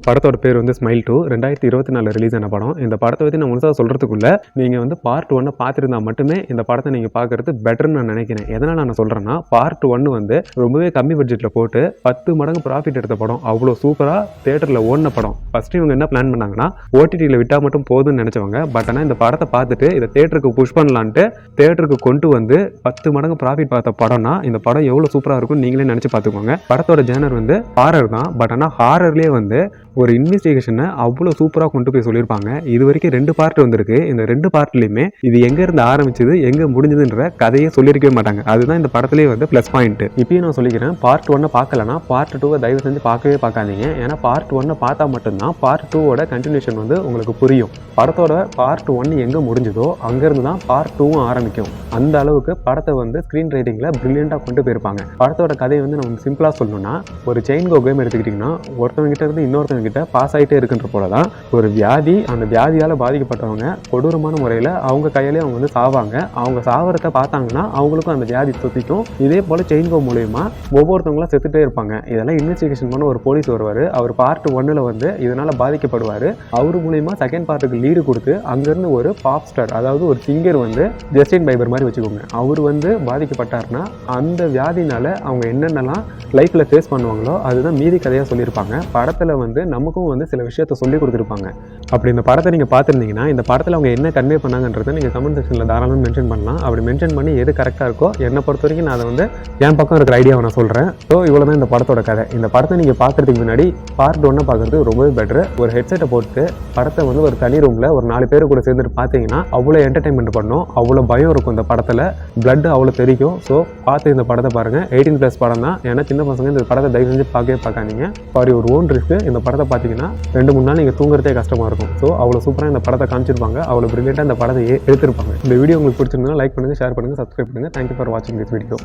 படத்தோட பேர் வந்து ஸ்மைல் 2 2024 ரிலீஸ் ஆன படம். இந்த படத்தை பற்றி நான் முழுசாக சொல்கிறதுக்குள்ள நீங்கள் வந்து பார்ட் 1 பார்த்துருந்தா மட்டுமே இந்த படத்தை நீங்கள் பார்க்குறது பெட்டர்னு நான் நினைக்கிறேன். எதனால் நான் சொல்கிறேன்னா, பார்ட் 1 வந்து ரொம்பவே கம்மி பட்ஜெட்டில் போட்டு 10 மடங்கு ப்ராஃபிட் எடுத்த படம். அவ்வளோ சூப்பராக தேட்டரில் ஓடின படம். ஃபஸ்ட்டு இவங்க என்ன பிளான் பண்ணாங்கன்னா, ஓடிடியில் விட்டால் மட்டும் போதும்னு நினச்சவங்க. பட் ஆனால் இந்த படத்தை பார்த்துட்டு இதை தேட்டருக்கு புஷ் பண்ணலான்ட்டு தேட்டருக்கு கொண்டு வந்து 10 மடங்கு ப்ராஃபிட் பார்த்த படம்னா இந்த படம் எவ்வளோ சூப்பராக இருக்கும்னு நீங்களே நினச்சி பார்த்துக்கோங்க. படத்தோட ஜேனர் வந்து ஹாரர் தான். பட் ஆனால் ஹாரர்லேயே வந்து ஒரு இன்வெஸ்டிகேஷனை அவ்வளோ சூப்பராக கொண்டு போய் சொல்லியிருப்பாங்க. இது வரைக்கும் 2 பார்ட் வந்திருக்கு. இந்த 2 பார்ட்லையுமே இது எங்கேருந்து ஆரம்பிச்சது எங்கே முடிஞ்சதுன்ற கதையை சொல்லியிருக்கவே மாட்டாங்க. அதுதான் இந்த படத்துலேயே வந்து ப்ளஸ் பாயிண்ட். இப்பயும் நான் சொல்லிக்கிறேன், பார்ட் 1 பார்க்கலன்னா பார்ட் 2 தயவு செஞ்சு பார்க்காதீங்க. ஏன்னா பார்ட் 1 பார்த்தா மட்டும்தான் பார்ட் 2 கண்டினியூஷன் வந்து உங்களுக்கு புரியும். படத்தோட பார்ட் 1 எங்கே முடிஞ்சதோ அங்கேருந்து தான் பார்ட் 2 ஆரம்பிக்கும். அந்த அளவுக்கு படத்தை வந்து ஸ்க்ரீன் ரைட்டிங்கில் ப்ரில்லியண்டாக கொண்டு போயிருப்பாங்க. படத்தோட கதையை வந்து நம்ம சிம்பிளாக சொல்லணும்னா, ஒரு செயின் கோ கேம் எடுத்துக்கிட்டிங்கன்னா, ஒருத்தவங்க கிட்ட இருந்து இன்னொருத்தவங்க கிட்ட பாஸ் ஆகிட்டே இருக்குன்ற போல தான் ஒரு வியாதி. அந்த வியாதியால் பாதிக்கப்பட்டவங்க கொடூரமான முறையில் அவங்க கையாலே அவங்க வந்து சாவாங்க. அவங்க சாவரத்தை பார்த்தாங்கன்னா அவங்களுக்கும் அந்த வியாதி தொத்திக்கும். இதே போல் செயின் கோ மூலயமா ஒவ்வொருத்தவங்களும் செத்துட்டே இருப்பாங்க. இதெல்லாம் இன்வெஸ்டிகேஷன் பண்ண ஒரு போலீஸ் வருவார். அவர் பார்ட் 1 வந்து இதனால் பாதிக்கப்படுவார். அவர் மூலயமா செகண்ட் பார்ட்டுக்கு லீடு கொடுத்து அங்கேருந்து ஒரு பாப் ஸ்டார், அதாவது ஒரு சிங்கர் வந்து ஜஸ்டின் பைபர் மாதிரி வச்சுக்கோங்க, அவர் வந்து பாதிக்கப்பட்டார்னா அந்த வியாதினால அவங்க என்னென்னலாம் லைஃப்பில் ஃபேஸ் பண்ணுவாங்களோ அதுதான் மீதி கதையாக சொல்லியிருப்பாங்க. படத்தில் வந்து நமக்கும் வந்து சில விஷயத்தை சொல்லி கொடுத்துருப்பாங்க. அப்படி இந்த படத்தை நீங்கள் பார்த்துருந்தீங்கன்னா, இந்த படத்தில் அவங்க என்ன கன்வே பண்ணாங்கன்றதை நீங்கள் கமெண்ட் செக்ஷனில் தாராளமாக மென்ஷன் பண்ணலாம். அப்படி மென்ஷன் பண்ணி எது கரெக்டாக இருக்கோ என்னை பொறுத்த வரைக்கும் நான் அதை வந்து என் பக்கம் இருக்கிற ஐடியாவை நான் சொல்கிறேன். ஸோ இவ்வளோ தான் இந்த படத்தோட கதை. இந்த படத்தை நீங்கள் பார்க்குறதுக்கு முன்னாடி பார்ட் 1 பார்க்குறது ரொம்பவே பெட்ரு. ஒரு ஹெட்செட்டை போட்டு படத்தை வந்து ஒரு தனி ரூமில் ஒரு 4 பேர் கூட சேர்ந்துட்டு பார்த்தீங்கன்னா அவ்வளோ என்டர்டைன்மெண்ட் பண்ணும். அவ்வளோ பயம் இருக்கும் இந்த படத்தில். பிளட் அவ்வளோ தெரிக்கும். ஸோ பார்த்து இந்த படத்தை பாருங்கள். 18+ படம் தான். ஏன்னா சின்ன பசங்க இந்த படத்தை தயவு செஞ்சு பார்க்காதீங்க. ஃபார் யுவர் ஓன் ரிஸ்க் இந்த படத்தை பார்த்தீங்கன்னா 2-3 நாள் நீங்கள் தூங்குறதே கஷ்டமாக இருக்கும். ஸோ அவ்வளோ சூப்பராக இந்த படத்தை காமிச்சிருப்பாங்க. அவ்வளோ பிரில்லியண்டாக இந்த படத்தை எடுத்திருப்பாங்க. இந்த வீடியோ உங்களுக்கு பிடிச்சிருந்தா லைக் பண்ணுங்கள், ஷேர் பண்ணுங்கள், சப்ஸ்கிரைப் பண்ணுங்கள். தேங்க்யூ ஃபார் வாட்சிங் திஸ் வீடியோ.